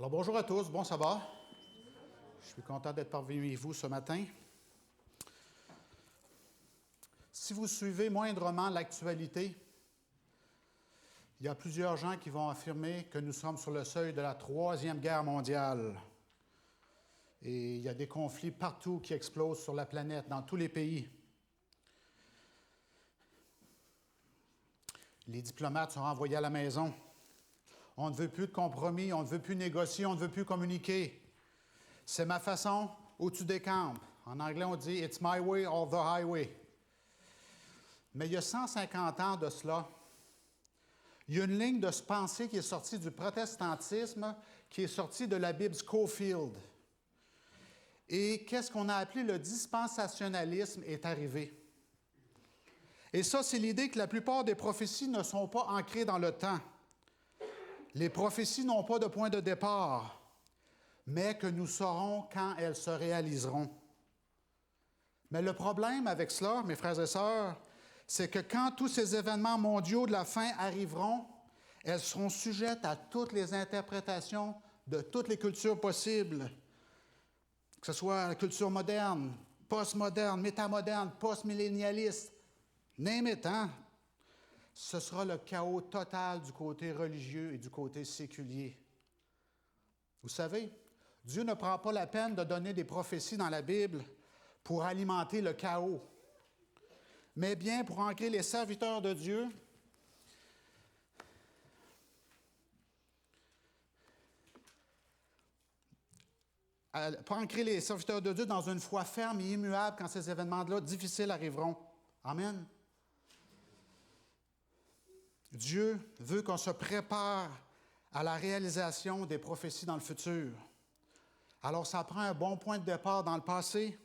Alors bonjour à tous, bon ça va? Je suis content d'être parmi vous ce matin. Si vous suivez moindrement l'actualité, il y a plusieurs gens qui vont affirmer que nous sommes sur le seuil de la Troisième Guerre mondiale. Et il y a des conflits partout qui explosent sur la planète, dans tous les pays. Les diplomates sont renvoyés à la maison. On ne veut plus de compromis, on ne veut plus négocier, on ne veut plus communiquer. C'est ma façon ou tu décampes. En anglais, on dit « It's my way or the highway ». Mais il y a 150 ans de cela, il y a une ligne de pensée qui est sortie du protestantisme, qui est sortie de la Bible Scofield. Et qu'est-ce qu'on a appelé le dispensationalisme est arrivé. Et ça, c'est l'idée que la plupart des prophéties ne sont pas ancrées dans le temps. Les prophéties n'ont pas de point de départ, mais que nous saurons quand elles se réaliseront. Mais le problème avec cela, mes frères et sœurs, c'est que quand tous ces événements mondiaux de la fin arriveront, elles seront sujettes à toutes les interprétations de toutes les cultures possibles, que ce soit la culture moderne, postmoderne, métamoderne, postmillénialiste, name it, hein? Ce sera le chaos total du côté religieux et du côté séculier. Vous savez, Dieu ne prend pas la peine de donner des prophéties dans la Bible pour alimenter le chaos, mais bien pour ancrer les serviteurs de Dieu dans une foi ferme et immuable quand ces événements-là difficiles arriveront. Amen. Dieu veut qu'on se prépare à la réalisation des prophéties dans le futur. Alors, ça prend un bon point de départ dans le passé.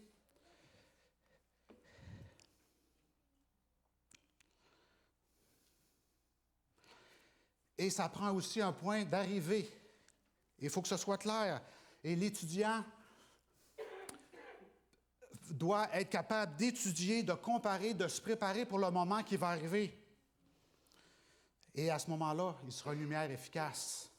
Et ça prend aussi un point d'arrivée. Il faut que ce soit clair. Et l'étudiant doit être capable d'étudier, de comparer, de se préparer pour le moment qui va arriver. Et à ce moment-là, il sera une lumière efficace.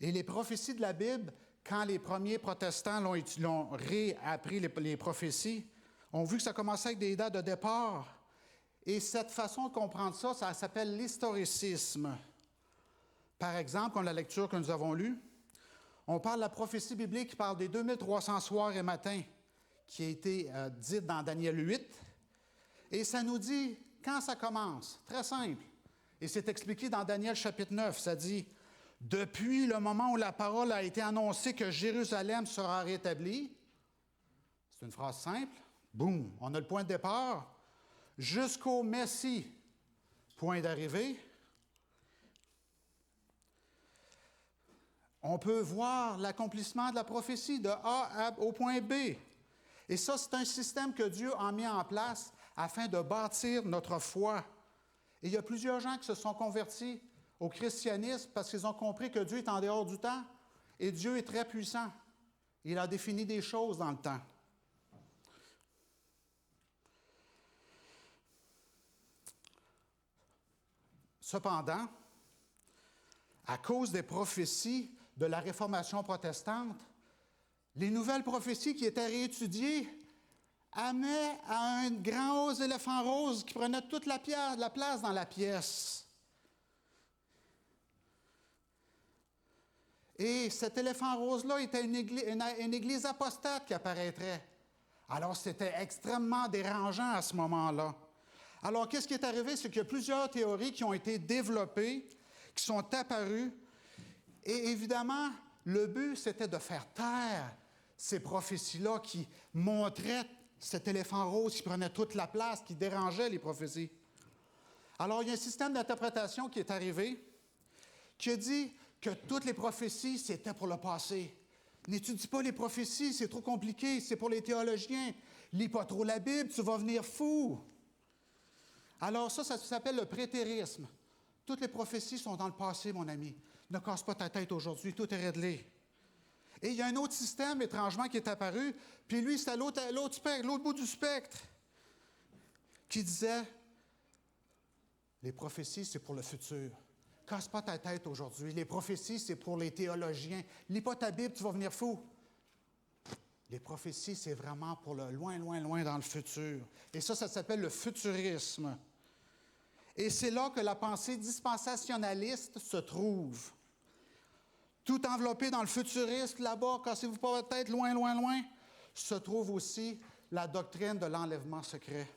Et les prophéties de la Bible, quand les premiers protestants l'ont réappris les prophéties, ont vu que ça commençait avec des dates de départ. Et cette façon de comprendre ça, ça s'appelle l'historicisme. Par exemple, comme la lecture que nous avons lue, on parle de la prophétie biblique qui parle des 2300 soirs et matins, qui a été dite dans Daniel 8. Et ça nous dit quand ça commence. Très simple. Et c'est expliqué dans Daniel chapitre 9. Ça dit « Depuis le moment où la parole a été annoncée que Jérusalem sera rétablie », c'est une phrase simple, boum, on a le point de départ, jusqu'au Messie, point d'arrivée. On peut voir l'accomplissement de la prophétie de A au point B. Et ça, c'est un système que Dieu a mis en place afin de bâtir notre foi. Et il y a plusieurs gens qui se sont convertis au christianisme parce qu'ils ont compris que Dieu est en dehors du temps et Dieu est très puissant. Il a défini des choses dans le temps. Cependant, à cause des prophéties de la Réformation protestante, les nouvelles prophéties qui étaient réétudiées amenaient à un grand éléphant rose qui prenait toute la place dans la pièce. Et cet éléphant rose-là était une église apostate qui apparaîtrait. Alors, c'était extrêmement dérangeant à ce moment-là. Alors, qu'est-ce qui est arrivé? C'est qu'il y a plusieurs théories qui ont été développées, qui sont apparues. Et évidemment, le but, c'était de faire taire ces prophéties-là qui montraient cet éléphant rose qui prenait toute la place, qui dérangeait les prophéties. Alors, il y a un système d'interprétation qui est arrivé, qui a dit que toutes les prophéties, c'était pour le passé. N'étudie pas les prophéties, c'est trop compliqué, c'est pour les théologiens. Lis pas trop la Bible, tu vas venir fou. Alors ça s'appelle le prétérisme. Toutes les prophéties sont dans le passé, mon ami. Ne casse pas ta tête aujourd'hui, tout est réglé. Et il y a un autre système, étrangement, qui est apparu, puis lui, c'était l'autre bout du spectre, qui disait, les prophéties, c'est pour le futur. Casse pas ta tête aujourd'hui. Les prophéties, c'est pour les théologiens. Lis pas ta Bible, tu vas venir fou. Les prophéties, c'est vraiment pour le loin, loin, loin dans le futur. Et ça s'appelle le futurisme. Et c'est là que la pensée dispensationaliste se trouve. Tout enveloppé dans le futurisme, là-bas, cassez-vous pas votre tête, loin, loin, loin, se trouve aussi la doctrine de l'enlèvement secret.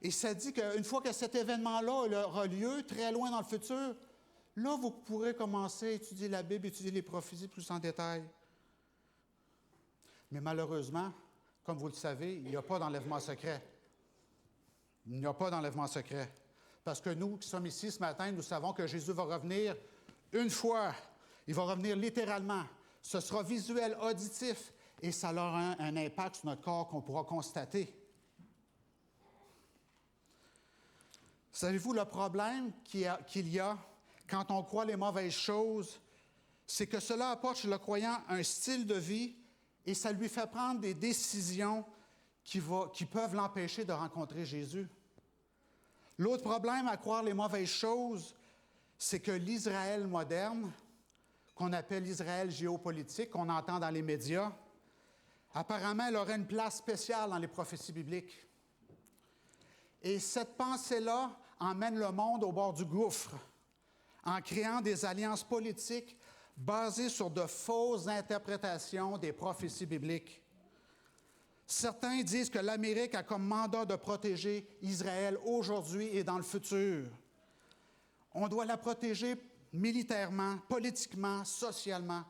Et ça dit qu'une fois que cet événement-là aura lieu, très loin dans le futur, là, vous pourrez commencer à étudier la Bible, étudier les prophéties plus en détail. Mais malheureusement, comme vous le savez, il n'y a pas d'enlèvement secret. Il n'y a pas d'enlèvement secret. Parce que nous qui sommes ici ce matin, nous savons que Jésus va revenir une fois. Il va revenir littéralement. Ce sera visuel, auditif, et ça aura un impact sur notre corps qu'on pourra constater. Savez-vous le problème qu'il y a quand on croit les mauvaises choses? C'est que cela apporte chez le croyant un style de vie et ça lui fait prendre des décisions qui peuvent l'empêcher de rencontrer Jésus. L'autre problème à croire les mauvaises choses, c'est que l'Israël moderne, qu'on appelle l'Israël géopolitique, qu'on entend dans les médias, apparemment, elle aurait une place spéciale dans les prophéties bibliques. Et cette pensée-là emmène le monde au bord du gouffre, en créant des alliances politiques basées sur de fausses interprétations des prophéties bibliques. Certains disent que l'Amérique a comme mandat de protéger Israël aujourd'hui et dans le futur. On doit la protéger militairement, politiquement, socialement.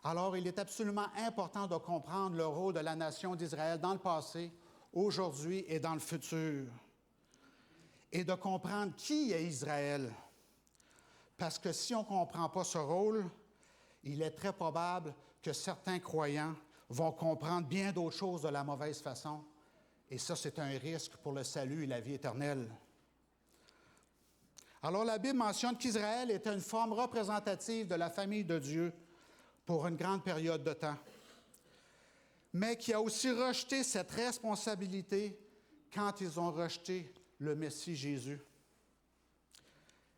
Alors, il est absolument important de comprendre le rôle de la nation d'Israël dans le passé, aujourd'hui et dans le futur. Et de comprendre qui est Israël. Parce que si on ne comprend pas ce rôle, il est très probable que certains croyants vont comprendre bien d'autres choses de la mauvaise façon. Et ça, c'est un risque pour le salut et la vie éternelle. Alors, la Bible mentionne qu'Israël était une forme représentative de la famille de Dieu pour une grande période de temps, mais qui a aussi rejeté cette responsabilité quand ils ont rejeté le Messie Jésus.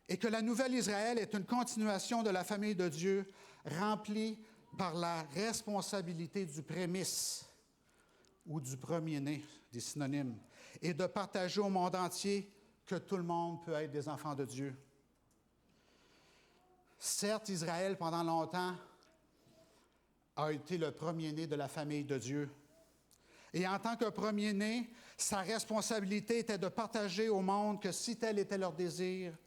Et que la nouvelle Israël est une continuation de la famille de Dieu remplie par la responsabilité du prémisse ou du premier-né, des synonymes, et de partager au monde entier que tout le monde peut être des enfants de Dieu. Certes, Israël, pendant longtemps, a été le premier-né de la famille de Dieu. Et en tant que premier-né, sa responsabilité était de partager au monde que si tel était leur désir,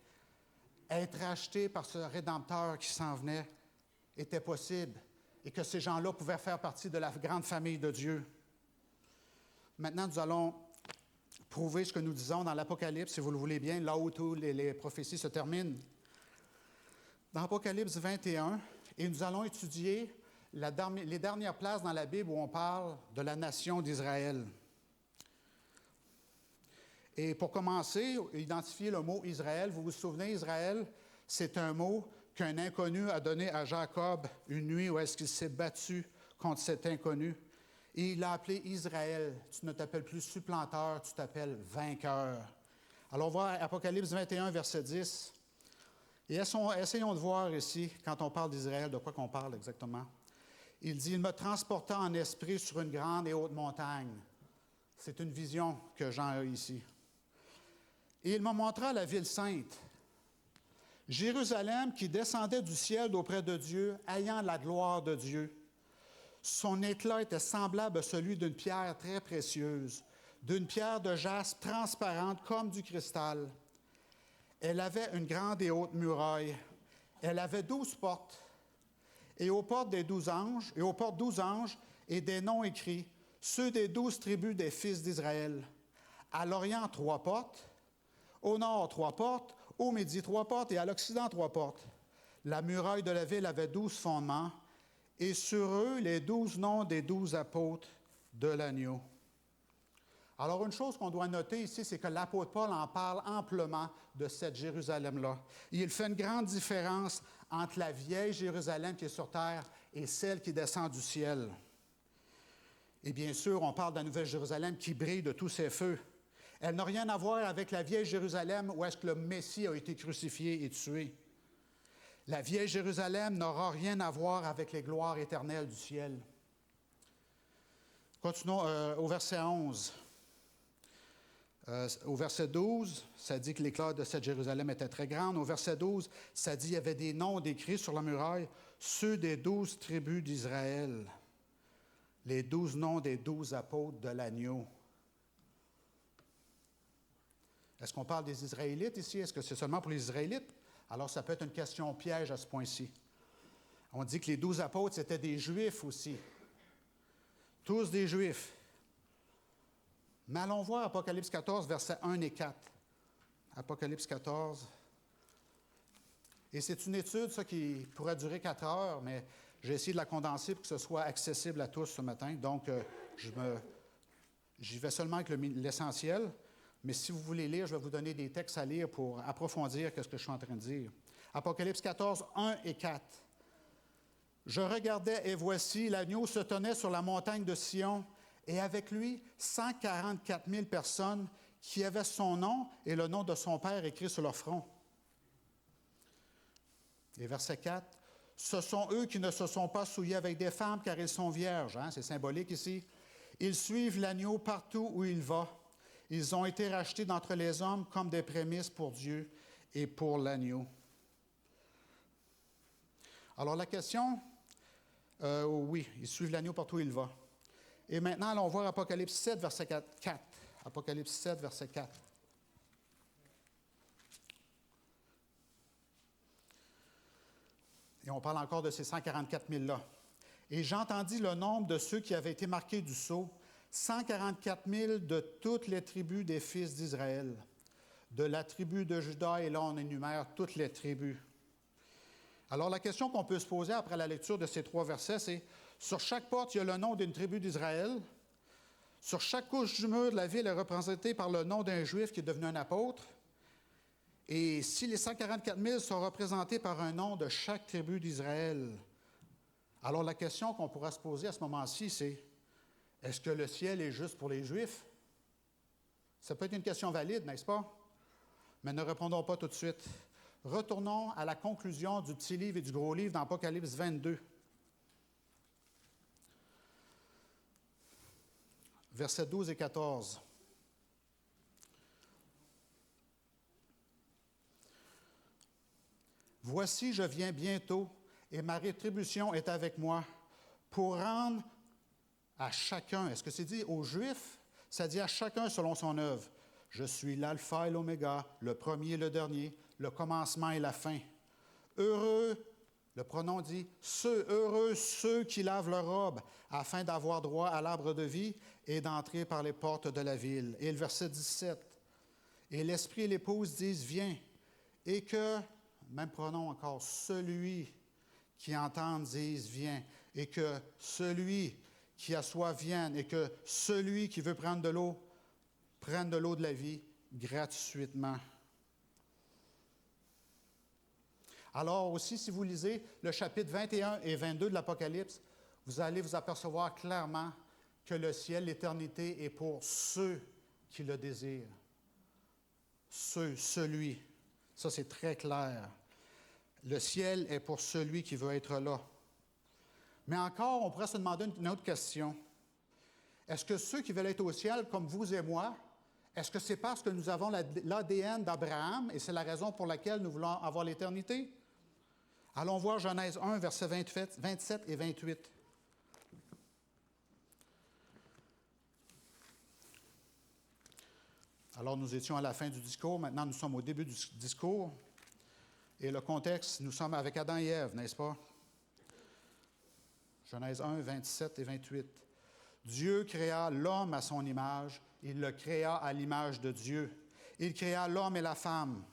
être racheté par ce Rédempteur qui s'en venait était possible et que ces gens-là pouvaient faire partie de la grande famille de Dieu. Maintenant, nous allons prouver ce que nous disons dans l'Apocalypse, si vous le voulez bien, là où toutes les prophéties se terminent. Dans Apocalypse 21, et nous allons étudier les dernières places dans la Bible où on parle de la nation d'Israël. Et pour commencer, identifier le mot Israël. Vous vous souvenez, Israël, c'est un mot qu'un inconnu a donné à Jacob une nuit où est-ce qu'il s'est battu contre cet inconnu. Et il l'a appelé Israël. Tu ne t'appelles plus supplanteur, tu t'appelles vainqueur. Alors, on va à Apocalypse 21, verset 10. Et essayons de voir ici, quand on parle d'Israël, de quoi qu'on parle exactement. Il dit « Il me transporta en esprit sur une grande et haute montagne. » C'est une vision que Jean a ici. « Et il me montra la ville sainte, Jérusalem qui descendait du ciel d'auprès de Dieu, ayant la gloire de Dieu. Son éclat était semblable à celui d'une pierre très précieuse, d'une pierre de jaspe transparente comme du cristal. Elle avait une grande et haute muraille. Elle avait 12 portes. Et aux portes 12 anges, et des noms écrits, ceux des 12 tribus des fils d'Israël. À l'Orient, 3 portes. Au nord, 3 portes. Au midi, 3 portes. Et à l'Occident, 3 portes. La muraille de la ville avait 12 fondements. Et sur eux, les 12 noms des 12 apôtres de l'agneau. Alors, une chose qu'on doit noter ici, c'est que l'apôtre Paul en parle amplement de cette Jérusalem-là. Il fait une grande différence entre la vieille Jérusalem qui est sur terre et celle qui descend du ciel. Et bien sûr, on parle de la nouvelle Jérusalem qui brille de tous ses feux. Elle n'a rien à voir avec la vieille Jérusalem où est-ce que le Messie a été crucifié et tué. La vieille Jérusalem n'aura rien à voir avec les gloires éternelles du ciel. Continuons au verset 11. Au verset 12, ça dit que l'éclat de cette Jérusalem était très grande. Au verset 12, ça dit qu'il y avait des noms décrits sur la muraille, ceux des 12 tribus d'Israël, les 12 noms des 12 apôtres de l'agneau. Est-ce qu'on parle des Israélites ici? Est-ce que c'est seulement pour les Israélites? Alors, ça peut être une question piège à ce point-ci. On dit que les 12 apôtres, c'était des Juifs aussi. Tous des Juifs. Mais allons voir Apocalypse 14, versets 1 et 4. Apocalypse 14. Et c'est une étude, ça, qui pourrait durer 4 heures, mais j'ai essayé de la condenser pour que ce soit accessible à tous ce matin. Donc, j'y vais seulement avec l'essentiel. Mais si vous voulez lire, je vais vous donner des textes à lire pour approfondir ce que je suis en train de dire. Apocalypse 14, 1 et 4. Je regardais et voici, l'agneau se tenait sur la montagne de Sion, et avec lui 144 000 personnes qui avaient son nom et le nom de son Père écrit sur leur front. Et verset 4. Ce sont eux qui ne se sont pas souillés avec des femmes, car ils sont vierges. C'est symbolique ici. Ils suivent l'agneau partout où il va. Ils ont été rachetés d'entre les hommes comme des prémices pour Dieu et pour l'agneau. Alors la question, oui, ils suivent l'agneau partout où il va. Et maintenant, allons voir Apocalypse 7, verset 4. Apocalypse 7, verset 4. Et on parle encore de ces 144 000-là. Et j'entendis le nombre de ceux qui avaient été marqués du sceau, 144 000 de toutes les tribus des fils d'Israël, de la tribu de Juda, et là on énumère toutes les tribus. Alors la question qu'on peut se poser après la lecture de ces 3 versets, c'est, sur chaque porte, il y a le nom d'une tribu d'Israël. Sur chaque couche du mur de la ville est représentée par le nom d'un Juif qui est devenu un apôtre. Et si les 144 000 sont représentés par un nom de chaque tribu d'Israël, alors la question qu'on pourra se poser à ce moment-ci, c'est, est-ce que le ciel est juste pour les Juifs? Ça peut être une question valide, n'est-ce pas? Mais ne répondons pas tout de suite. Retournons à la conclusion du petit livre et du gros livre dans Apocalypse 22. Versets 12 et 14. Voici, je viens bientôt, et ma rétribution est avec moi, pour rendre à chacun, est-ce que c'est dit aux Juifs? Ça dit à chacun selon son œuvre. Je suis l'alpha et l'oméga, le premier et le dernier, le commencement et la fin. Heureux, le pronom dit, heureux ceux qui lavent leur robe, afin d'avoir droit à l'arbre de vie et d'entrer par les portes de la ville. Et le verset 17. Et l'Esprit et l'Épouse disent, viens, et que, même pronom encore, celui qui entend dise, viens, et que celui qui a soif vienne, et que celui qui veut prendre de l'eau, prenne de l'eau de la vie gratuitement. Alors aussi, si vous lisez le chapitre 21 et 22 de l'Apocalypse, vous allez vous apercevoir clairement que le ciel, l'éternité, est pour ceux qui le désirent. Celui. Ça, c'est très clair. Le ciel est pour celui qui veut être là. Mais encore, on pourrait se demander une autre question. Est-ce que ceux qui veulent être au ciel, comme vous et moi, est-ce que c'est parce que nous avons l'ADN d'Abraham et c'est la raison pour laquelle nous voulons avoir l'éternité? Allons voir Genèse 1, versets 27 et 28. Alors, nous étions à la fin du discours. Maintenant, nous sommes au début du discours. Et le contexte, nous sommes avec Adam et Ève, n'est-ce pas? Genèse 1, 27 et 28. Dieu créa l'homme à son image. Il le créa à l'image de Dieu. Il créa l'homme et la femme.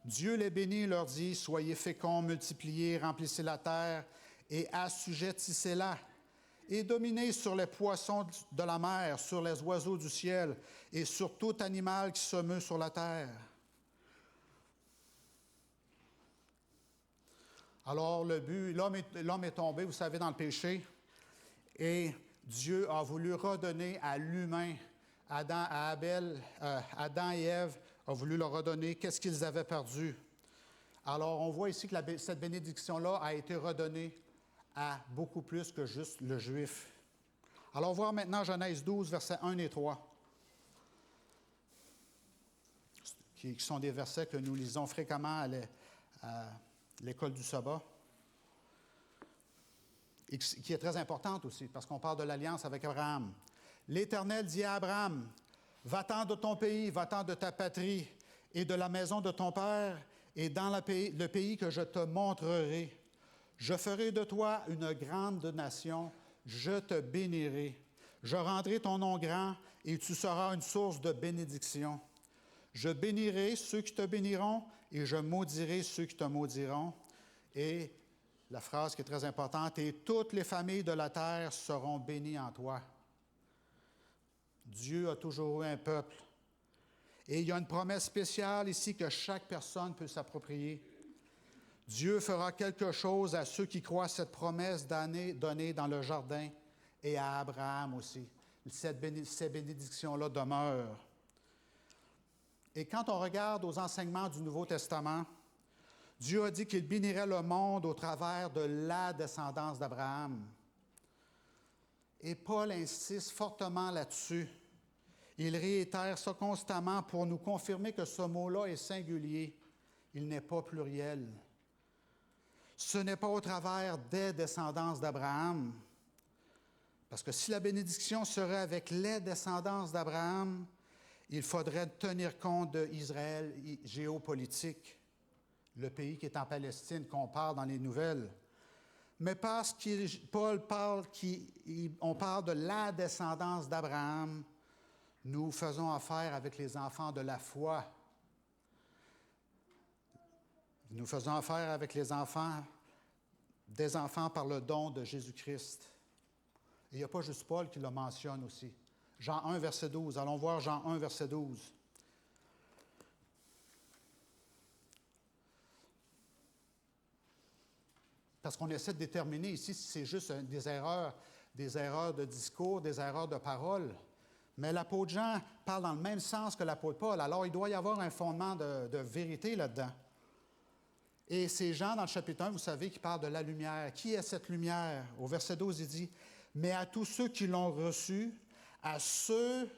Dieu les bénit et leur dit, « Soyez féconds, multipliez, remplissez la terre et assujettissez-la. Et dominez sur les poissons de la mer, sur les oiseaux du ciel et sur tout animal qui se meut sur la terre. » Alors, le but, l'homme est tombé, vous savez, dans le péché, et Dieu a voulu redonner à l'humain Adam et Ève ont voulu leur redonner qu'est-ce qu'ils avaient perdu. Alors, on voit ici que cette bénédiction-là a été redonnée à beaucoup plus que juste le Juif. Alors, on va voir maintenant Genèse 12, versets 1 et 3, qui sont des versets que nous lisons fréquemment à l'école du sabbat, et qui est très importante aussi, parce qu'on parle de l'alliance avec Abraham. L'Éternel dit à Abraham, « Va-t'en de ton pays, va-t'en de ta patrie et de la maison de ton père, et dans le pays que je te montrerai. Je ferai de toi une grande nation, je te bénirai. Je rendrai ton nom grand, et tu seras une source de bénédiction. Je bénirai ceux qui te béniront, et je maudirai ceux qui te maudiront. » Et la phrase qui est très importante, « Et toutes les familles de la terre seront bénies en toi. » Dieu a toujours eu un peuple. Et il y a une promesse spéciale ici que chaque personne peut s'approprier. Dieu fera quelque chose à ceux qui croient cette promesse donnée dans le jardin et à Abraham aussi. Ces bénédictions-là demeurent. Et quand on regarde aux enseignements du Nouveau Testament, Dieu a dit qu'il bénirait le monde au travers de la descendance d'Abraham. Et Paul insiste fortement là-dessus. Il réitère ça constamment pour nous confirmer que ce mot-là est singulier. Il n'est pas pluriel. Ce n'est pas au travers des descendances d'Abraham. Parce que si la bénédiction serait avec les descendances d'Abraham, il faudrait tenir compte d'Israël géopolitique, le pays qui est en Palestine, qu'on parle dans les nouvelles. Mais parce que Paul parle, on parle de la descendance d'Abraham, nous faisons affaire avec les enfants de la foi. Nous faisons affaire avec les enfants, des enfants par le don de Jésus-Christ. Et il n'y a pas juste Paul qui le mentionne aussi. Jean 1, verset 12. Allons voir Jean 1, verset 12. Parce qu'on essaie de déterminer ici si c'est juste des erreurs de discours, des erreurs de parole. Mais l'apôtre Jean parle dans le même sens que l'apôtre Paul. Alors, il doit y avoir un fondement de vérité là-dedans. Et c'est Jean, dans le chapitre 1, vous savez, qui parle de la lumière. Qui est cette lumière? Au verset 12, il dit, « Mais à tous ceux qui l'ont reçu, à ceux... »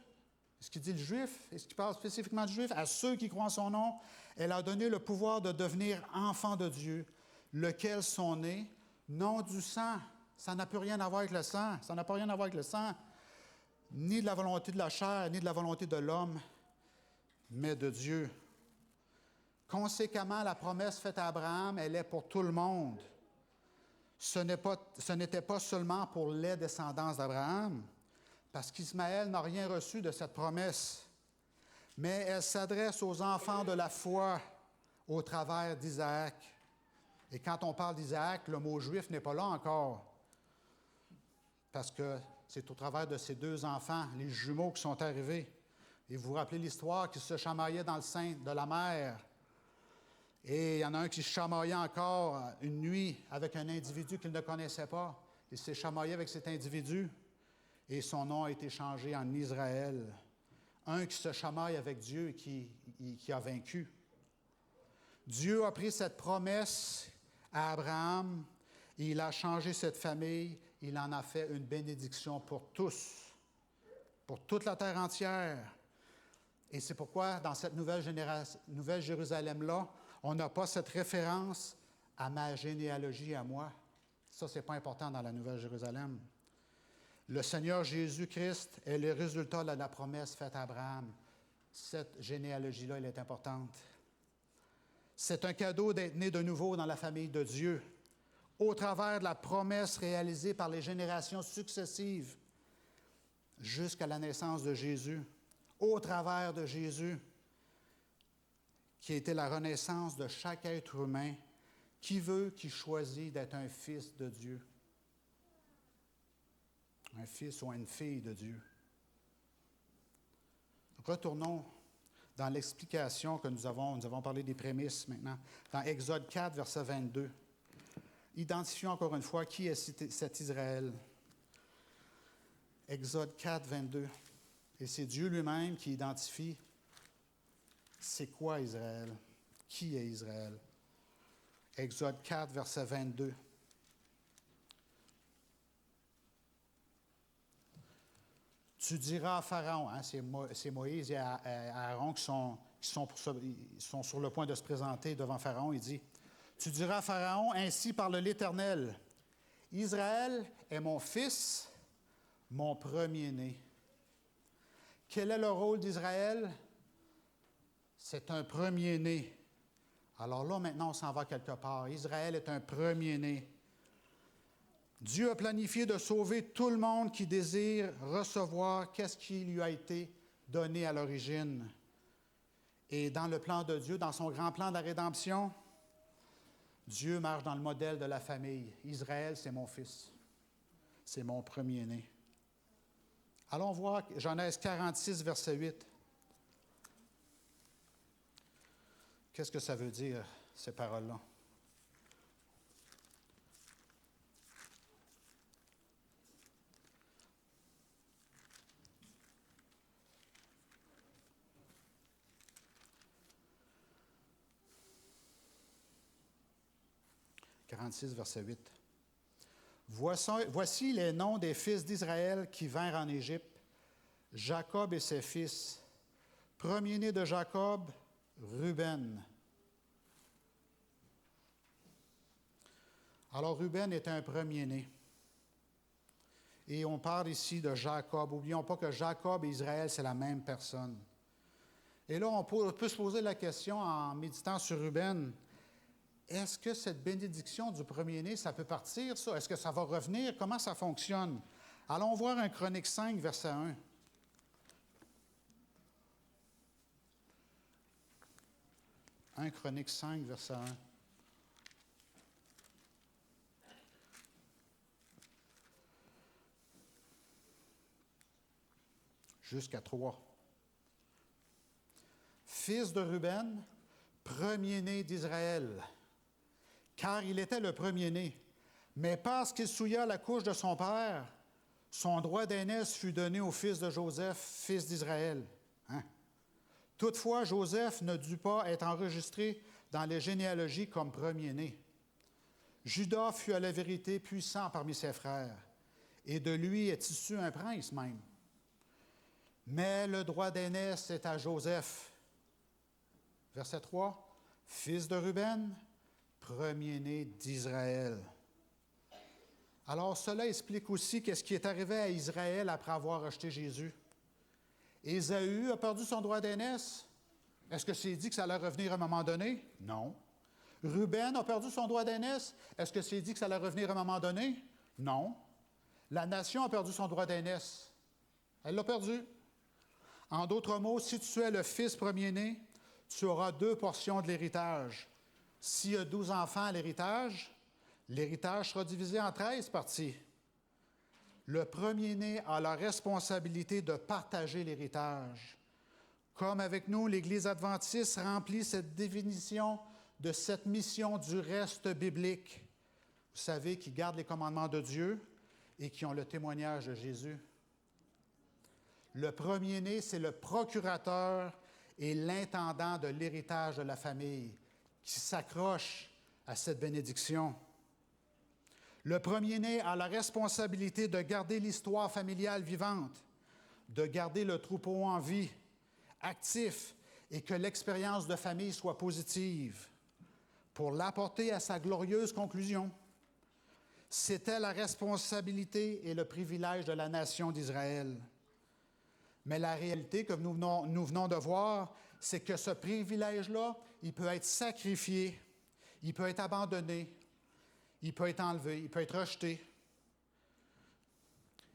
Est-ce qu'il dit le juif? Est-ce qu'il parle spécifiquement du juif? « À ceux qui croient en son nom, elle a donné le pouvoir de devenir enfants de Dieu, lequel sont nés, non du sang. » Ça n'a plus rien à voir avec le sang. Ça n'a pas rien à voir avec le sang, ni de la volonté de la chair, ni de la volonté de l'homme, mais de Dieu. Conséquemment, la promesse faite à Abraham, elle est pour tout le monde. Ce n'était pas seulement pour les descendants d'Abraham, parce qu'Ismaël n'a rien reçu de cette promesse, mais elle s'adresse aux enfants de la foi au travers d'Isaac. Et quand on parle d'Isaac, le mot juif n'est pas là encore, parce que c'est au travers de ces deux enfants, les jumeaux, qui sont arrivés. Et vous vous rappelez l'histoire qui se chamaillaient dans le sein de la mère. Et il y en a un qui se chamaillait encore une nuit avec un individu qu'il ne connaissait pas. Il s'est chamaillé avec cet individu et son nom a été changé en Israël. Un qui se chamaille avec Dieu et qui a vaincu. Dieu a pris cette promesse à Abraham et il a changé cette famille. Il en a fait une bénédiction pour tous, pour toute la terre entière. Et c'est pourquoi, dans cette nouvelle Jérusalem-là, on n'a pas cette référence à ma généalogie à moi. Ça, ce n'est pas important dans la Nouvelle Jérusalem. Le Seigneur Jésus-Christ est le résultat de la promesse faite à Abraham. Cette généalogie-là, elle est importante. C'est un cadeau d'être né de nouveau dans la famille de Dieu, au travers de la promesse réalisée par les générations successives jusqu'à la naissance de Jésus, au travers de Jésus, qui a été la renaissance de chaque être humain qui choisit d'être un fils de Dieu. Un fils ou une fille de Dieu. Retournons dans l'explication que nous avons parlé des prémices maintenant, dans Exode 4, verset 22. Identifions encore une fois qui est cet Israël. Exode 4, 22. Et c'est Dieu lui-même qui identifie c'est quoi Israël, qui est Israël. Exode 4, verset 22. Tu diras à Pharaon, hein, c'est Moïse et Aaron qui sont sur le point de se présenter devant Pharaon. Il dit, tu diras à Pharaon, ainsi parle l'Éternel, Israël est mon fils, mon premier-né. Quel est le rôle d'Israël? C'est un premier-né. Alors là, maintenant, on s'en va quelque part. Israël est un premier-né. Dieu a planifié de sauver tout le monde qui désire recevoir qu'est-ce qui lui a été donné à l'origine. Et dans le plan de Dieu, dans son grand plan de la rédemption, Dieu marche dans le modèle de la famille. Israël, c'est mon fils. C'est mon premier-né. Allons voir Genèse 46, verset 8. Qu'est-ce que ça veut dire, ces paroles-là? « 46, verset 8. Voici les noms des fils d'Israël qui vinrent en Égypte, Jacob et ses fils. Premier-né de Jacob, Ruben. Alors, Ruben est un premier-né. Et on parle ici de Jacob. N'oublions pas que Jacob et Israël, c'est la même personne. Et là, on peut se poser la question en méditant sur Ruben. Est-ce que cette bénédiction du premier-né, ça peut partir, ça? Est-ce que ça va revenir? Comment ça fonctionne? Allons voir un Chronique 5, verset 1. Un Chronique 5, verset 1. Jusqu'à 3. Fils de Ruben, premier-né d'Israël, car il était le premier-né. Mais parce qu'il souilla la couche de son père, son droit d'aînesse fut donné au fils de Joseph, fils d'Israël. Hein? Toutefois, Joseph ne dut pas être enregistré dans les généalogies comme premier-né. Judas fut à la vérité puissant parmi ses frères, et de lui est issu un prince même. Mais le droit d'aînesse est à Joseph. Verset 3, fils de Ruben, premier-né d'Israël. Alors, cela explique aussi qu'est-ce qui est arrivé à Israël après avoir rejeté Jésus. Ésaü a perdu son droit d'aînesse. Est-ce que c'est dit que ça allait revenir à un moment donné? Non. Ruben a perdu son droit d'aînesse. Est-ce que c'est dit que ça allait revenir à un moment donné? Non. La nation a perdu son droit d'aînesse. Elle l'a perdu. En d'autres mots, si tu es le fils premier-né, tu auras 2 portions de l'héritage. S'il y a 12 enfants à l'héritage sera divisé en 13 parties. Le premier-né a la responsabilité de partager l'héritage. Comme avec nous, l'Église adventiste remplit cette définition de cette mission du reste biblique. Vous savez, qui gardent les commandements de Dieu et qui ont le témoignage de Jésus. Le premier-né, c'est le procurateur et l'intendant de l'héritage de la famille qui s'accroche à cette bénédiction. Le premier-né a la responsabilité de garder l'histoire familiale vivante, de garder le troupeau en vie, actif, et que l'expérience de famille soit positive, pour l'apporter à sa glorieuse conclusion. C'était la responsabilité et le privilège de la nation d'Israël. Mais la réalité que nous venons de voir, c'est que ce privilège-là, il peut être sacrifié, il peut être abandonné, il peut être enlevé, il peut être rejeté.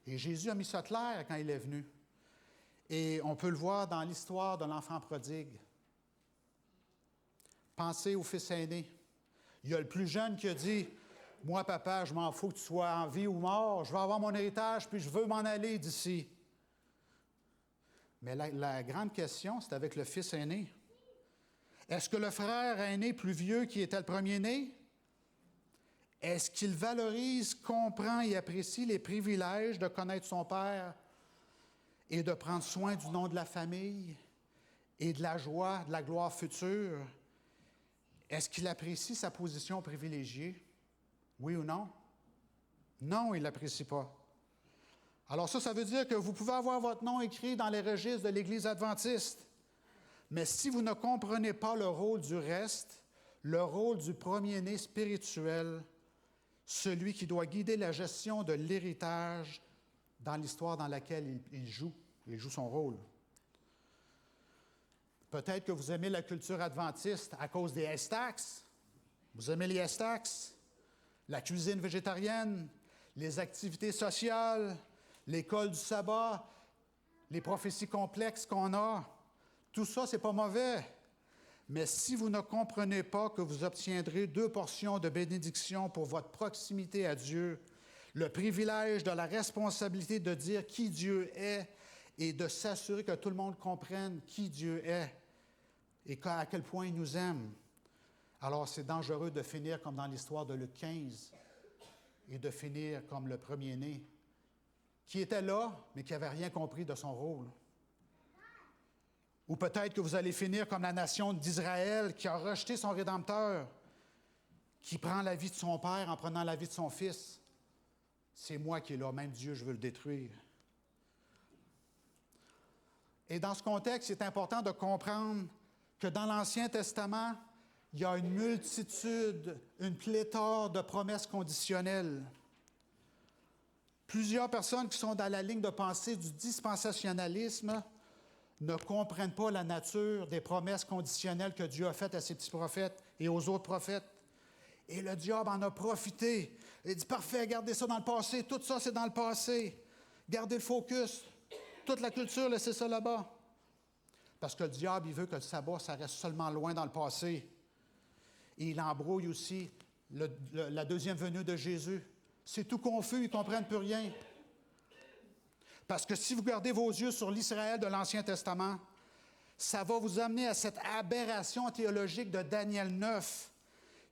Et Jésus a mis ça clair quand il est venu. Et on peut le voir dans l'histoire de l'enfant prodigue. Pensez au fils aîné. Il y a le plus jeune qui a dit « Moi, papa, je m'en fous que tu sois en vie ou mort, je veux avoir mon héritage, puis je veux m'en aller d'ici. » Mais la grande question, c'est avec le fils aîné. Est-ce que le frère aîné plus vieux qui était le premier-né, est-ce qu'il valorise, comprend et apprécie les privilèges de connaître son père et de prendre soin du nom de la famille et de la joie, de la gloire future, est-ce qu'il apprécie sa position privilégiée? Oui ou non? Non, il ne l'apprécie pas. Alors ça veut dire que vous pouvez avoir votre nom écrit dans les registres de l'Église adventiste, mais si vous ne comprenez pas le rôle du reste, le rôle du premier-né spirituel, celui qui doit guider la gestion de l'héritage dans l'histoire dans laquelle il joue son rôle. Peut-être que vous aimez la culture adventiste à cause des Estacs. Vous aimez les Estacs, la cuisine végétarienne, les activités sociales, l'école du sabbat, les prophéties complexes qu'on a. Tout ça, ce n'est pas mauvais. Mais si vous ne comprenez pas que vous obtiendrez 2 portions de bénédiction pour votre proximité à Dieu, le privilège de la responsabilité de dire qui Dieu est et de s'assurer que tout le monde comprenne qui Dieu est et à quel point il nous aime, alors c'est dangereux de finir comme dans l'histoire de Luc 15 et de finir comme le premier-né, qui était là, mais qui n'avait rien compris de son rôle. Ou peut-être que vous allez finir comme la nation d'Israël qui a rejeté son Rédempteur, qui prend la vie de son père en prenant la vie de son fils. C'est moi qui est là, même Dieu, je veux le détruire. Et dans ce contexte, c'est important de comprendre que dans l'Ancien Testament, il y a une multitude, une pléthore de promesses conditionnelles. Plusieurs personnes qui sont dans la ligne de pensée du dispensationalisme ne comprennent pas la nature des promesses conditionnelles que Dieu a faites à ses petits prophètes et aux autres prophètes. Et le diable en a profité. Il dit, parfait, gardez ça dans le passé. Tout ça, c'est dans le passé. Gardez le focus. Toute la culture, laissez ça là-bas. Parce que le diable, il veut que le sabbat, ça reste seulement loin dans le passé. Et il embrouille aussi la deuxième venue de Jésus. C'est tout confus, ils ne comprennent plus rien. Parce que si vous gardez vos yeux sur l'Israël de l'Ancien Testament, ça va vous amener à cette aberration théologique de Daniel 9.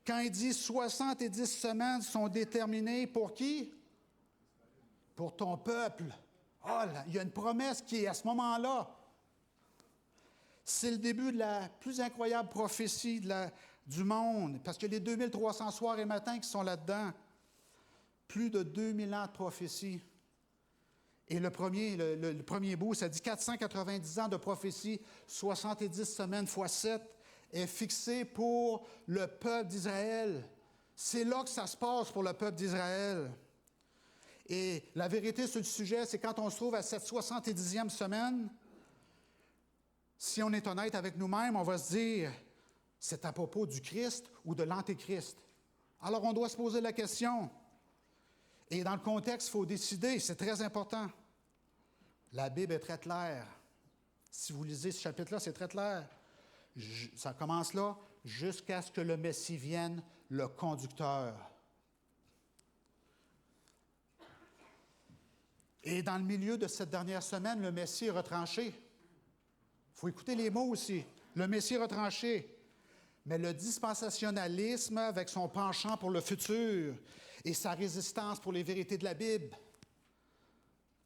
Quand il dit 70 semaines sont déterminées pour qui? Pour ton peuple. Oh, là, il y a une promesse qui est à ce moment-là. C'est le début de la plus incroyable prophétie du monde, parce que les 2300 soirs et matins qui sont là-dedans, plus de 2000 ans de prophétie. Et le premier bout, ça dit 490 ans de prophétie, 70 semaines x 7, est fixé pour le peuple d'Israël. C'est là que ça se passe pour le peuple d'Israël. Et la vérité sur le sujet, c'est quand on se trouve à cette 70e semaine, si on est honnête avec nous-mêmes, on va se dire, c'est à propos du Christ ou de l'Antéchrist. Alors on doit se poser la question. Et dans le contexte, il faut décider, c'est très important. La Bible est très claire. Si vous lisez ce chapitre-là, c'est très clair. Ça commence là, jusqu'à ce que le Messie vienne, le conducteur. Et dans le milieu de cette dernière semaine, le Messie est retranché. Il faut écouter les mots aussi. Le Messie est retranché. Mais le dispensationalisme, avec son penchant pour le futur et sa résistance pour les vérités de la Bible,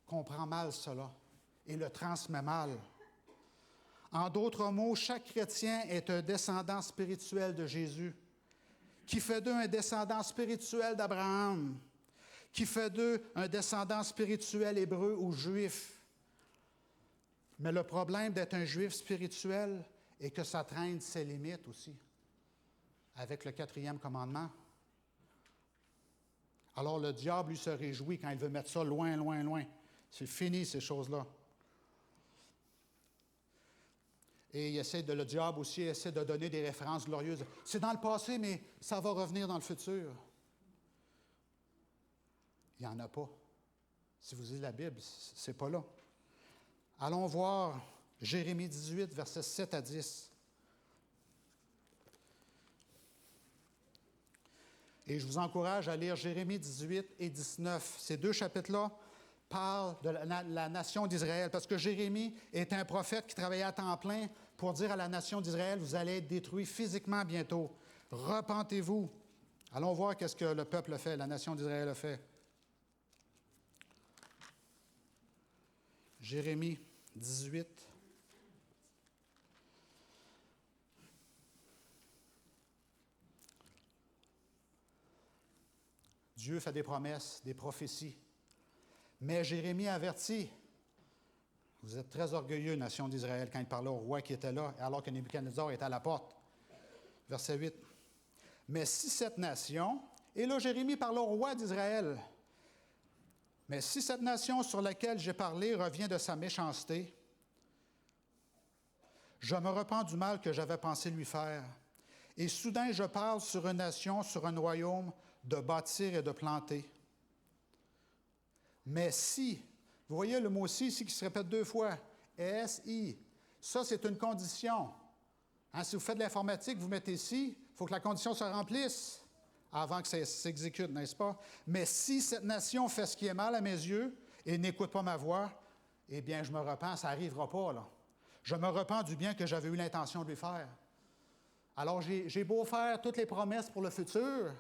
comprend mal cela et le transmet mal. En d'autres mots, chaque chrétien est un descendant spirituel de Jésus, qui fait d'eux un descendant spirituel d'Abraham, qui fait d'eux un descendant spirituel hébreu ou juif. Mais le problème d'être un juif spirituel est que ça traîne ses limites aussi, avec le 4e commandement. Alors le diable, lui, se réjouit quand il veut mettre ça loin, loin, loin. C'est fini, ces choses-là. Et le diable aussi essaie de donner des références glorieuses. C'est dans le passé, mais ça va revenir dans le futur. Il n'y en a pas. Si vous lisez la Bible, c'est pas là. Allons voir Jérémie 18, versets 7 à 10. Et je vous encourage à lire Jérémie 18 et 19. Ces 2 chapitres-là parlent de la nation d'Israël, parce que Jérémie est un prophète qui travaillait à temps plein pour dire à la nation d'Israël, vous allez être détruits physiquement bientôt. Repentez-vous. Allons voir qu'est-ce que le peuple a fait, la nation d'Israël a fait. Jérémie 18. Dieu fait des promesses, des prophéties. Mais Jérémie avertit. Vous êtes très orgueilleux, nation d'Israël, quand il parlait au roi qui était là, alors que Nebuchadnezzar était à la porte. Verset 8. Mais si cette nation, et là Jérémie parle au roi d'Israël, mais si cette nation sur laquelle j'ai parlé revient de sa méchanceté, je me repens du mal que j'avais pensé lui faire. Et soudain, je parle sur une nation, sur un royaume, de bâtir et de planter. Mais si, vous voyez le mot « si » ici qui se répète 2 fois, S-I, ça c'est une condition. Hein, si vous faites de l'informatique, vous mettez « si », il faut que la condition se remplisse avant que ça s'exécute, n'est-ce pas? Mais si cette nation fait ce qui est mal à mes yeux et n'écoute pas ma voix, eh bien, je me repens, ça n'arrivera pas, là. Je me repens du bien que j'avais eu l'intention de lui faire. Alors, j'ai beau faire toutes les promesses pour le futur,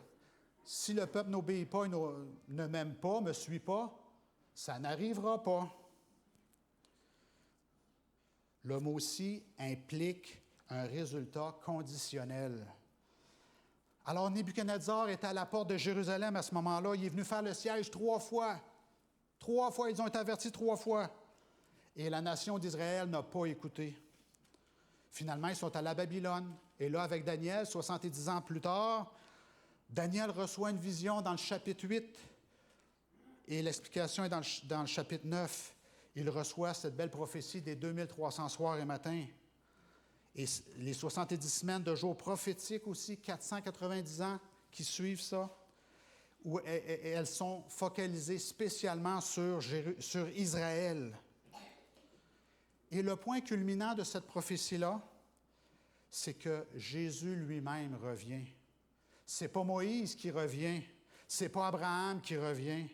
si le peuple n'obéit pas, ne m'aime pas, ne me suit pas, ça n'arrivera pas. Le mot « si » implique un résultat conditionnel. Alors, Nebuchadnezzar était à la porte de Jérusalem à ce moment-là. Il est venu faire le siège 3 fois. 3 fois, ils ont été avertis 3 fois. Et la nation d'Israël n'a pas écouté. Finalement, ils sont à la Babylone. Et là, avec Daniel, 70 ans plus tard, Daniel reçoit une vision dans le chapitre 8. Et l'explication est dans le chapitre 9. Il reçoit cette belle prophétie des 2300 soirs et matins. Et les 70 semaines de jours prophétiques aussi, 490 ans qui suivent ça, où elles sont focalisées spécialement sur Israël. Et le point culminant de cette prophétie-là, c'est que Jésus lui-même revient. Ce n'est pas Moïse qui revient, ce n'est pas Abraham qui revient,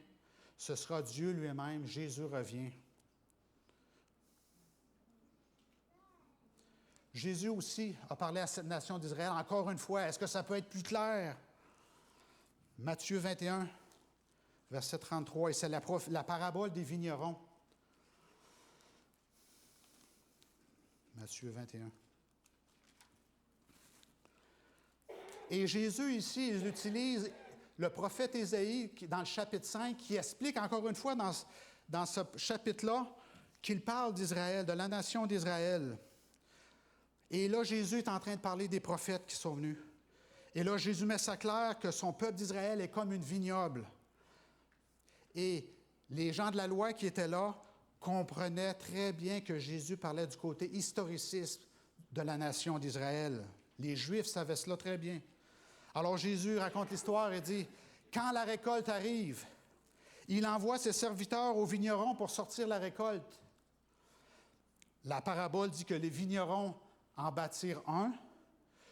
ce sera Dieu lui-même, Jésus revient. Jésus aussi a parlé à cette nation d'Israël, encore une fois, est-ce que ça peut être plus clair? Matthieu 21, verset 33, et c'est la parabole des vignerons. Matthieu 21. Et Jésus, ici, il utilise le prophète Ésaïe dans le chapitre 5, qui explique encore une fois dans ce chapitre-là qu'il parle d'Israël, de la nation d'Israël. Et là, Jésus est en train de parler des prophètes qui sont venus. Et là, Jésus met ça clair que son peuple d'Israël est comme une vignoble. Et les gens de la loi qui étaient là comprenaient très bien que Jésus parlait du côté historiciste de la nation d'Israël. Les Juifs savaient cela très bien. Alors Jésus raconte l'histoire et dit, « Quand la récolte arrive, il envoie ses serviteurs aux vignerons pour sortir la récolte. » La parabole dit que les vignerons en bâtirent un,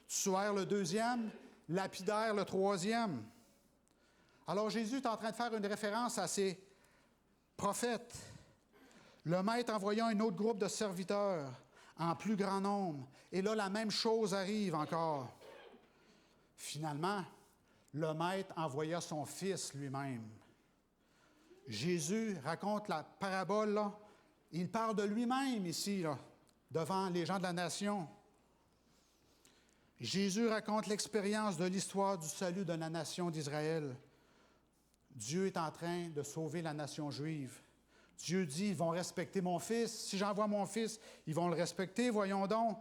tuèrent le deuxième, lapidèrent le troisième. Alors Jésus est en train de faire une référence à ces prophètes. Le maître envoyant un autre groupe de serviteurs en plus grand nombre. Et là, la même chose arrive encore. Finalement, le maître envoya son fils lui-même. Jésus raconte la parabole, là. Il parle de lui-même ici, là, devant les gens de la nation. Jésus raconte l'expérience de l'histoire du salut de la nation d'Israël. Dieu est en train de sauver la nation juive. Dieu dit, ils vont respecter mon fils. Si j'envoie mon fils, ils vont le respecter, voyons donc.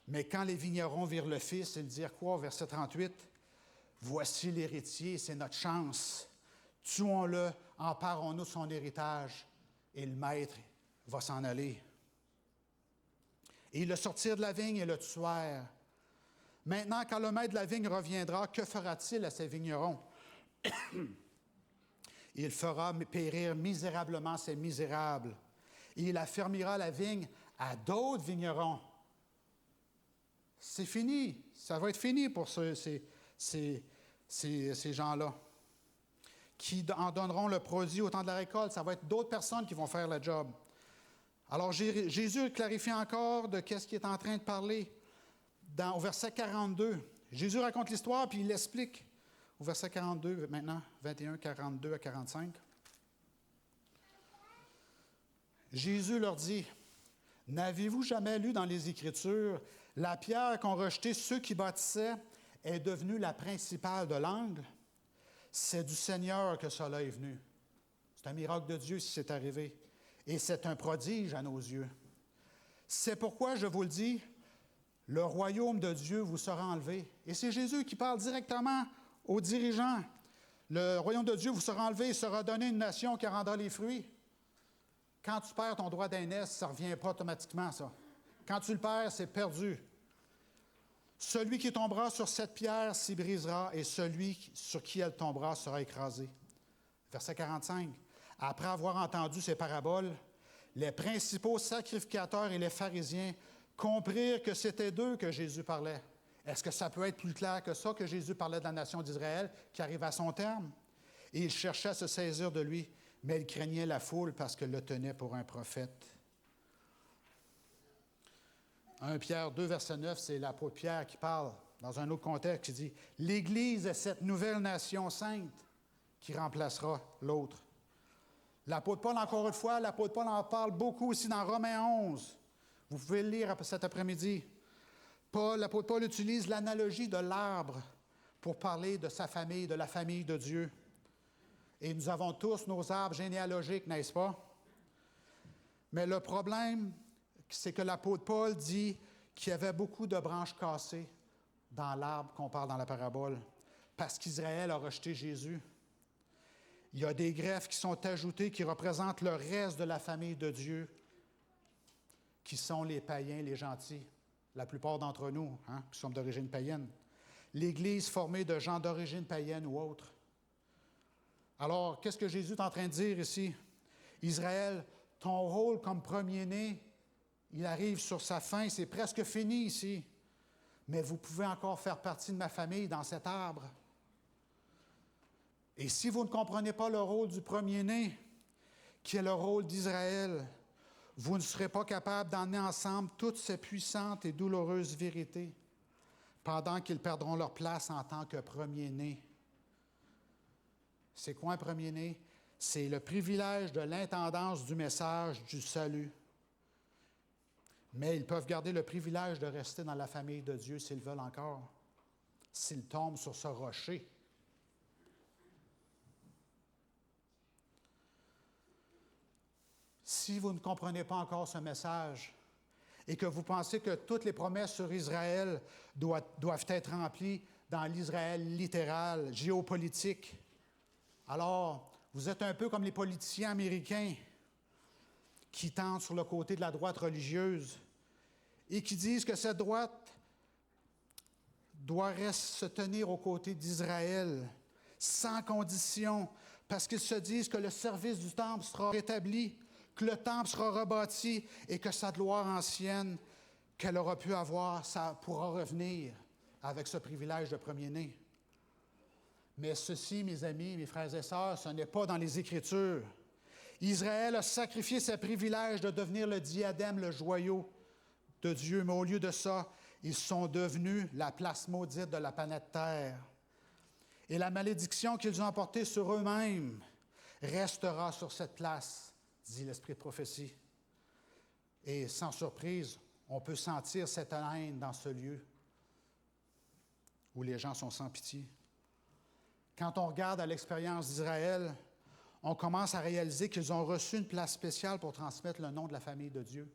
Mais quand les vignerons virent le fils, ils dirent quoi, verset 38? « Voici l'héritier, c'est notre chance. Tuons-le, emparons-nous de son héritage. » Et le maître va s'en aller. Et ils le sortirent de la vigne et le tuèrent. Maintenant, quand le maître de la vigne reviendra, que fera-t-il à ces vignerons? Il fera périr misérablement ces misérables. Et il affermira la vigne à d'autres vignerons. C'est fini. Ça va être fini pour ces gens-là qui en donneront le produit au temps de la récolte. Ça va être d'autres personnes qui vont faire le job. Alors, Jésus clarifie encore de qu'est-ce qu'il est en train de parler au verset 42. Jésus raconte l'histoire, puis il l'explique. Au verset 42, maintenant, 21, 42 à 45. Jésus leur dit, « N'avez-vous jamais lu dans les Écritures, la pierre qu'ont rejetée ceux qui bâtissaient est devenue la principale de l'angle? C'est du Seigneur que cela est venu. » C'est un miracle de Dieu si c'est arrivé. Et c'est un prodige à nos yeux. C'est pourquoi je vous le dis, le royaume de Dieu vous sera enlevé. Et c'est Jésus qui parle directement aux dirigeants. Le royaume de Dieu vous sera enlevé et sera donné à une nation qui rendra les fruits. Quand tu perds ton droit d'aînesse, ça ne revient pas automatiquement, ça. Quand tu le perds, c'est perdu. Celui qui tombera sur cette pierre s'y brisera, et celui sur qui elle tombera sera écrasé. Verset 45. Après avoir entendu ces paraboles, les principaux sacrificateurs et les pharisiens comprirent que c'était d'eux que Jésus parlait. Est-ce que ça peut être plus clair que ça, que Jésus parlait de la nation d'Israël qui arrive à son terme? Et ils cherchaient à se saisir de lui, mais ils craignaient la foule parce qu'elle le tenait pour un prophète. 1 Pierre 2, verset 9, c'est l'apôtre Pierre qui parle dans un autre contexte, qui dit « L'Église est cette nouvelle nation sainte qui remplacera l'autre. » L'apôtre Paul, encore une fois, l'apôtre Paul en parle beaucoup aussi dans Romains 11. Vous pouvez le lire cet après-midi. L'apôtre Paul utilise l'analogie de l'arbre pour parler de sa famille, de la famille de Dieu. Et nous avons tous nos arbres généalogiques, n'est-ce pas? Mais le problème, c'est que l'apôtre Paul dit qu'il y avait beaucoup de branches cassées dans l'arbre qu'on parle dans la parabole, parce qu'Israël a rejeté Jésus. Il y a des greffes qui sont ajoutées qui représentent le reste de la famille de Dieu, qui sont les païens, les gentils, la plupart d'entre nous, qui sommes d'origine païenne. L'Église formée de gens d'origine païenne ou autre. Alors, qu'est-ce que Jésus est en train de dire ici? Israël, ton rôle comme premier-né, il arrive sur sa fin, c'est presque fini ici. Mais vous pouvez encore faire partie de ma famille dans cet arbre. Et si vous ne comprenez pas le rôle du premier-né, qui est le rôle d'Israël, vous ne serez pas capable d'emmener ensemble toutes ces puissantes et douloureuses vérités pendant qu'ils perdront leur place en tant que premier-né. C'est quoi un premier-né? C'est le privilège de l'intendance du message du salut. Mais ils peuvent garder le privilège de rester dans la famille de Dieu s'ils veulent encore, s'ils tombent sur ce rocher. Si vous ne comprenez pas encore ce message et que vous pensez que toutes les promesses sur Israël doivent être remplies dans l'Israël littéral, géopolitique, alors vous êtes un peu comme les politiciens américains qui tentent sur le côté de la droite religieuse et qui disent que cette droite doit se tenir aux côtés d'Israël sans condition, parce qu'ils se disent que le service du temple sera rétabli, que le temple sera rebâti et que sa gloire ancienne qu'elle aura pu avoir, ça pourra revenir avec ce privilège de premier-né. Mais ceci, mes amis, mes frères et sœurs, ce n'est pas dans les Écritures. Israël a sacrifié ses privilèges de devenir le diadème, le joyau de Dieu, mais au lieu de ça, ils sont devenus la place maudite de la planète Terre. Et la malédiction qu'ils ont emportée sur eux-mêmes restera sur cette place, dit l'Esprit de prophétie. Et sans surprise, on peut sentir cette haine dans ce lieu où les gens sont sans pitié. Quand on regarde à l'expérience d'Israël, on commence à réaliser qu'ils ont reçu une place spéciale pour transmettre le nom de la famille de Dieu.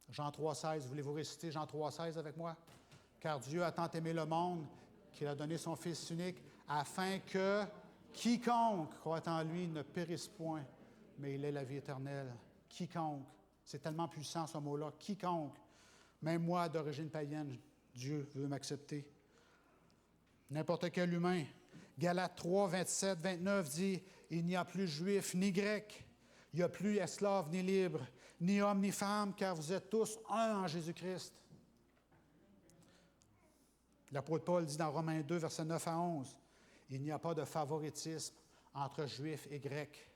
Jean 3,16, voulez-vous réciter Jean 3,16 avec moi? « Car Dieu a tant aimé le monde qu'il a donné son Fils unique, afin que quiconque croit en lui ne périsse point, mais il ait la vie éternelle. » Quiconque. C'est tellement puissant ce mot-là. Quiconque. Même moi, d'origine païenne, Dieu veut m'accepter. N'importe quel humain. Galates 3, 27, 29 dit « Il n'y a plus juif ni grec, il n'y a plus esclave ni libre, ni homme ni femme, car vous êtes tous un en Jésus-Christ. » L'apôtre Paul dit dans Romains 2, versets 9 à 11, « Il n'y a pas de favoritisme entre juifs et grecs. »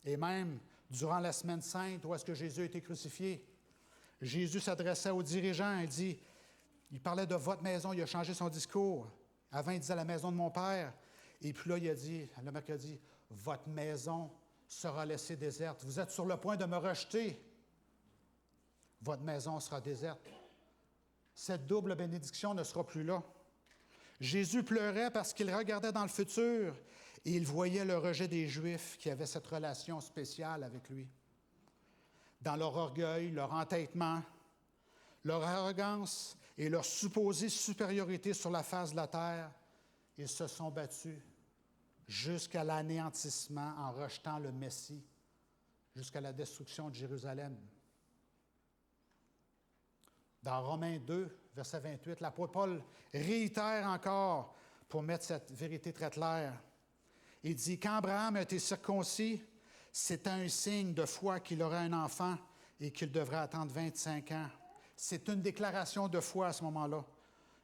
Et même durant la semaine sainte, où est-ce que Jésus a été crucifié, Jésus s'adressait aux dirigeants et dit, il parlait de votre maison, il a changé son discours. Avant, il disait la maison de mon père. Et puis là, il a dit, le mercredi, votre maison sera laissée déserte. Vous êtes sur le point de me rejeter. Votre maison sera déserte. Cette double bénédiction ne sera plus là. Jésus pleurait parce qu'il regardait dans le futur et il voyait le rejet des Juifs qui avaient cette relation spéciale avec lui. Dans leur orgueil, leur entêtement, leur arrogance et leur supposée supériorité sur la face de la terre, ils se sont battus jusqu'à l'anéantissement en rejetant le Messie, jusqu'à la destruction de Jérusalem. Dans Romains 2, verset 28, l'apôtre Paul réitère encore pour mettre cette vérité très claire. Il dit, « Quand Abraham a été circoncis, c'était un signe de foi qu'il aurait un enfant et qu'il devrait attendre 25 ans. » C'est une déclaration de foi à ce moment-là.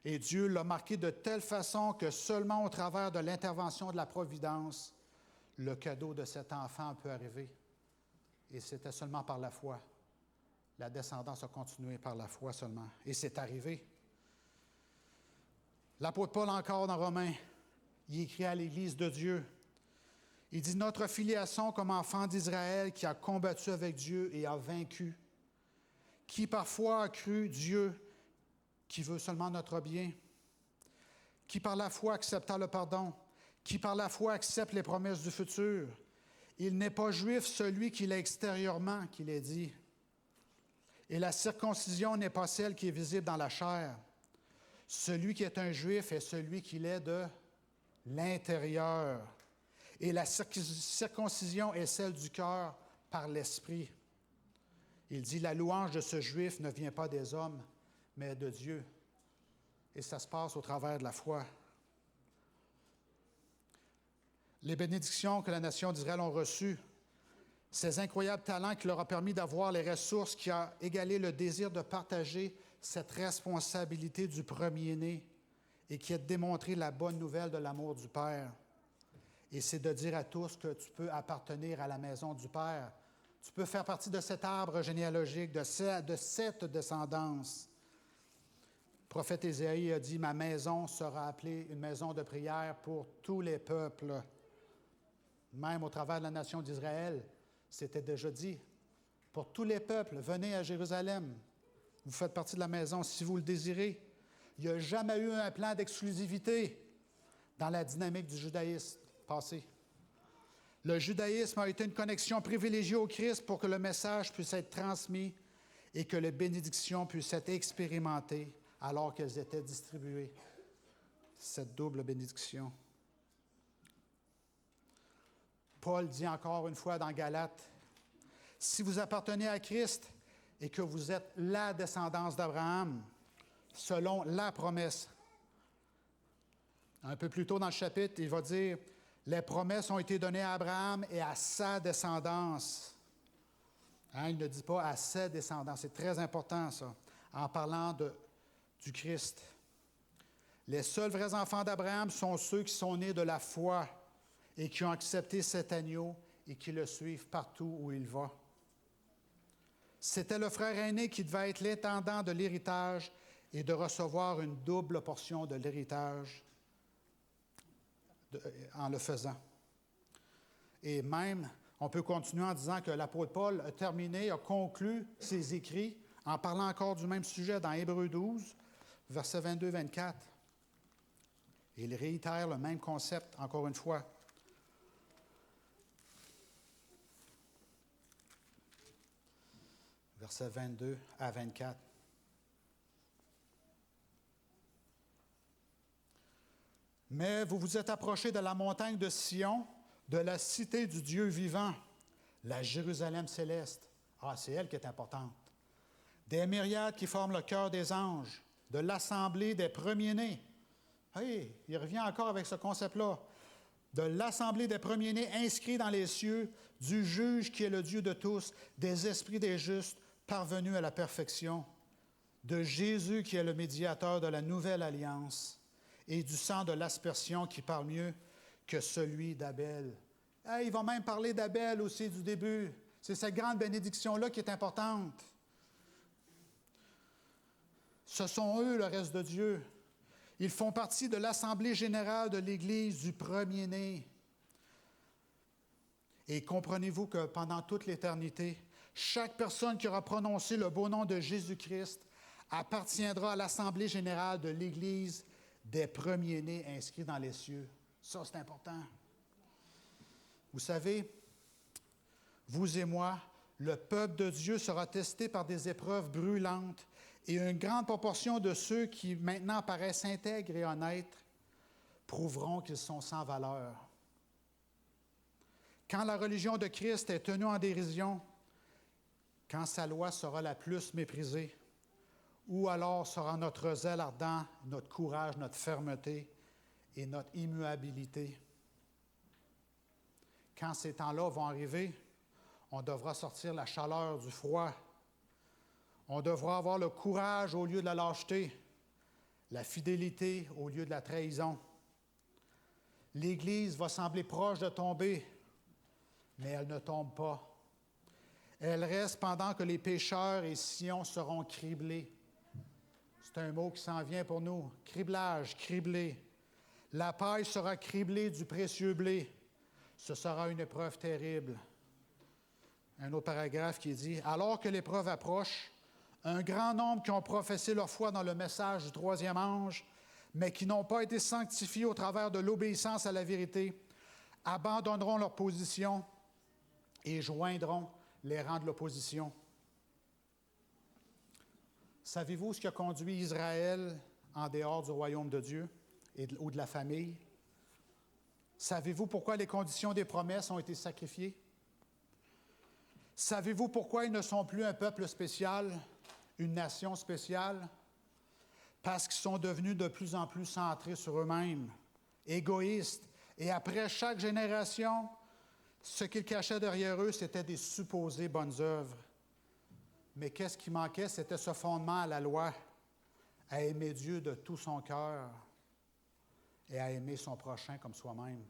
Et Dieu l'a marqué de telle façon que seulement au travers de l'intervention de la providence, le cadeau de cet enfant peut arriver. Et c'était seulement par la foi. La descendance a continué par la foi seulement. Et c'est arrivé. L'apôtre Paul, encore dans Romains, il écrit à l'Église de Dieu. Il dit, « Notre filiation comme enfant d'Israël qui a combattu avec Dieu et a vaincu, qui parfois a cru Dieu qui veut seulement notre bien, qui par la foi accepta le pardon, qui par la foi accepte les promesses du futur. Il n'est pas juif celui qui l'est extérieurement, qu'il est dit. Et la circoncision n'est pas celle qui est visible dans la chair. Celui qui est un juif est celui qui l'est de l'intérieur. Et la circoncision est celle du cœur par l'esprit. Il dit, la louange de ce juif ne vient pas des hommes, mais de Dieu. Et ça se passe au travers de la foi. Les bénédictions que la nation d'Israël ont reçues, ces incroyables talents qui leur ont permis d'avoir les ressources qui ont égalé le désir de partager cette responsabilité du premier-né et qui a démontré la bonne nouvelle de l'amour du Père. Et c'est de dire à tous que tu peux appartenir à la maison du Père. Tu peux faire partie de cet arbre généalogique, de cette descendance. Le prophète Ésaïe a dit, « Ma maison sera appelée une maison de prière pour tous les peuples. » Même au travers de la nation d'Israël, c'était déjà dit. Pour tous les peuples, venez à Jérusalem. Vous faites partie de la maison si vous le désirez. Il n'y a jamais eu un plan d'exclusivité dans la dynamique du judaïsme passé. Le judaïsme a été une connexion privilégiée au Christ pour que le message puisse être transmis et que les bénédictions puissent être expérimentées alors qu'elles étaient distribuées. Cette double bénédiction. Paul dit encore une fois dans Galates, « Si vous appartenez à Christ et que vous êtes la descendance d'Abraham, selon la promesse. » Un peu plus tôt dans le chapitre, il va dire, « Les promesses ont été données à Abraham et à sa descendance. » Il ne dit pas « à ses descendants ». C'est très important, ça, en parlant du Christ. Les seuls vrais enfants d'Abraham sont ceux qui sont nés de la foi et qui ont accepté cet agneau et qui le suivent partout où il va. C'était le frère aîné qui devait être l'intendant de l'héritage et de recevoir une double portion de l'héritage en le faisant. Et même, on peut continuer en disant que l'apôtre Paul a terminé, a conclu ses écrits en parlant encore du même sujet dans Hébreux 12, versets 22-24. Et il réitère le même concept encore une fois. Versets 22 à 24. Mais vous vous êtes approchés de la montagne de Sion, de la cité du Dieu vivant, la Jérusalem céleste. Ah, c'est elle qui est importante. Des myriades qui forment le cœur des anges, de l'assemblée des premiers-nés. Hey, il revient encore avec ce concept-là. De l'assemblée des premiers-nés inscrits dans les cieux, du juge qui est le Dieu de tous, des esprits des justes parvenus à la perfection, de Jésus qui est le médiateur de la nouvelle alliance et du sang de l'aspersion qui parle mieux que celui d'Abel. Hey, il va même parler d'Abel aussi du début. C'est cette grande bénédiction-là qui est importante. Ce sont eux le reste de Dieu. Ils font partie de l'Assemblée générale de l'Église du premier-né. Et comprenez-vous que pendant toute l'éternité, chaque personne qui aura prononcé le beau nom de Jésus-Christ appartiendra à l'Assemblée générale de l'Église des premiers-nés inscrits dans les cieux. Ça, c'est important. Vous savez, vous et moi, le peuple de Dieu sera testé par des épreuves brûlantes et une grande proportion de ceux qui maintenant paraissent intègres et honnêtes prouveront qu'ils sont sans valeur. Quand la religion de Christ est tenue en dérision, quand sa loi sera la plus méprisée, où alors sera notre zèle ardent, notre courage, notre fermeté et notre immuabilité? Quand ces temps-là vont arriver, on devra sortir la chaleur du froid. On devra avoir le courage au lieu de la lâcheté, la fidélité au lieu de la trahison. L'Église va sembler proche de tomber, mais elle ne tombe pas. Elle reste pendant que les pécheurs et Sion seront criblés. C'est un mot qui s'en vient pour nous. Criblage, criblé. La paille sera criblée du précieux blé. Ce sera une épreuve terrible. Un autre paragraphe qui dit « Alors que l'épreuve approche, un grand nombre qui ont professé leur foi dans le message du troisième ange, mais qui n'ont pas été sanctifiés au travers de l'obéissance à la vérité, abandonneront leur position et joindront les rangs de l'opposition. » Savez-vous ce qui a conduit Israël en dehors du royaume de Dieu ou de la famille? Savez-vous pourquoi les conditions des promesses ont été sacrifiées? Savez-vous pourquoi ils ne sont plus un peuple spécial, une nation spéciale? Parce qu'ils sont devenus de plus en plus centrés sur eux-mêmes, égoïstes. Et après chaque génération, ce qu'ils cachaient derrière eux, c'était des supposées bonnes œuvres. Mais qu'est-ce qui manquait? C'était ce fondement à la loi, à aimer Dieu de tout son cœur et à aimer son prochain comme soi-même.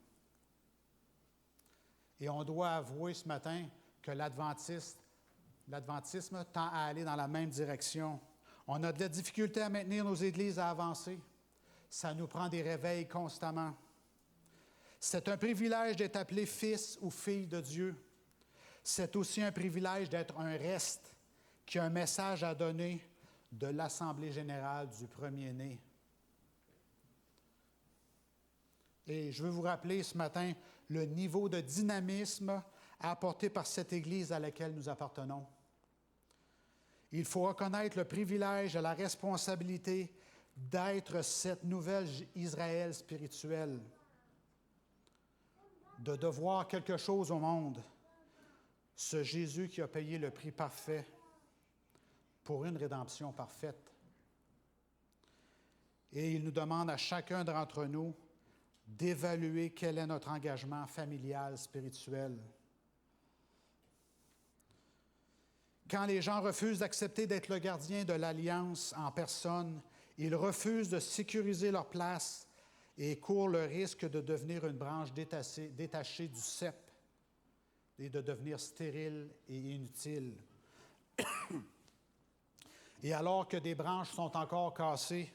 Et on doit avouer ce matin que l'adventisme tend à aller dans la même direction. On a de la difficulté à maintenir nos églises à avancer. Ça nous prend des réveils constamment. C'est un privilège d'être appelé fils ou fille de Dieu. C'est aussi un privilège d'être un reste qui a un message à donner de l'Assemblée générale du premier-né. Et je veux vous rappeler ce matin le niveau de dynamisme apporté par cette Église à laquelle nous appartenons. Il faut reconnaître le privilège et la responsabilité d'être cette nouvelle Israël spirituelle, de devoir quelque chose au monde, ce Jésus qui a payé le prix parfait pour une rédemption parfaite. Et il nous demande à chacun d'entre nous d'évaluer quel est notre engagement familial, spirituel. Quand les gens refusent d'accepter d'être le gardien de l'Alliance en personne, ils refusent de sécuriser leur place et courent le risque de devenir une branche détachée du cep et de devenir stérile et inutile. Et alors que des branches sont encore cassées,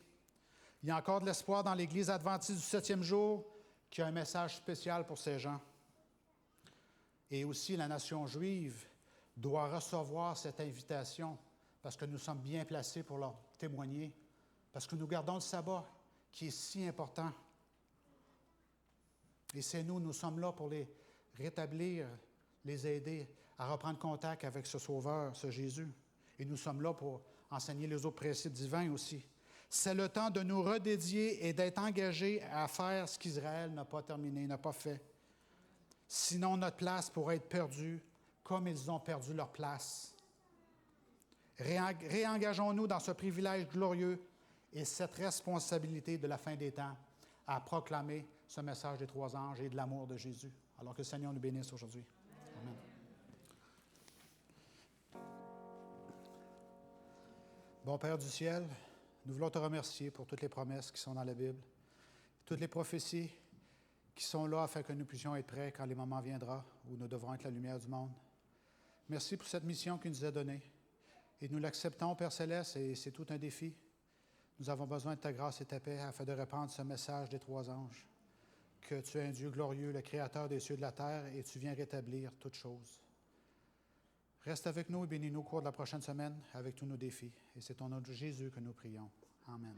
il y a encore de l'espoir dans l'Église adventiste du 7e jour qui a un message spécial pour ces gens. Et aussi la nation juive doit recevoir cette invitation parce que nous sommes bien placés pour leur témoigner, parce que nous gardons le sabbat qui est si important. Et c'est nous sommes là pour les rétablir, les aider à reprendre contact avec ce Sauveur, ce Jésus. Et nous sommes là pour enseigner les autres principes divins aussi. C'est le temps de nous redédier et d'être engagés à faire ce qu'Israël n'a pas terminé, n'a pas fait. Sinon, notre place pourrait être perdue comme ils ont perdu leur place. Réengageons-nous dans ce privilège glorieux et cette responsabilité de la fin des temps à proclamer ce message des trois anges et de l'amour de Jésus. Alors que le Seigneur nous bénisse aujourd'hui. Amen. Bon Père du ciel, nous voulons te remercier pour toutes les promesses qui sont dans la Bible, toutes les prophéties qui sont là afin que nous puissions être prêts quand les moments viendront où nous devrons être la lumière du monde. Merci pour cette mission qui nous est donnée. Et nous l'acceptons, Père Céleste, et c'est tout un défi. Nous avons besoin de ta grâce et ta paix afin de répandre ce message des trois anges. que tu es un Dieu glorieux, le Créateur des cieux et de la terre, et tu viens rétablir toutes choses. Reste avec nous et bénis-nous au cours de la prochaine semaine avec tous nos défis. Et c'est au nom de Jésus que nous prions. Amen.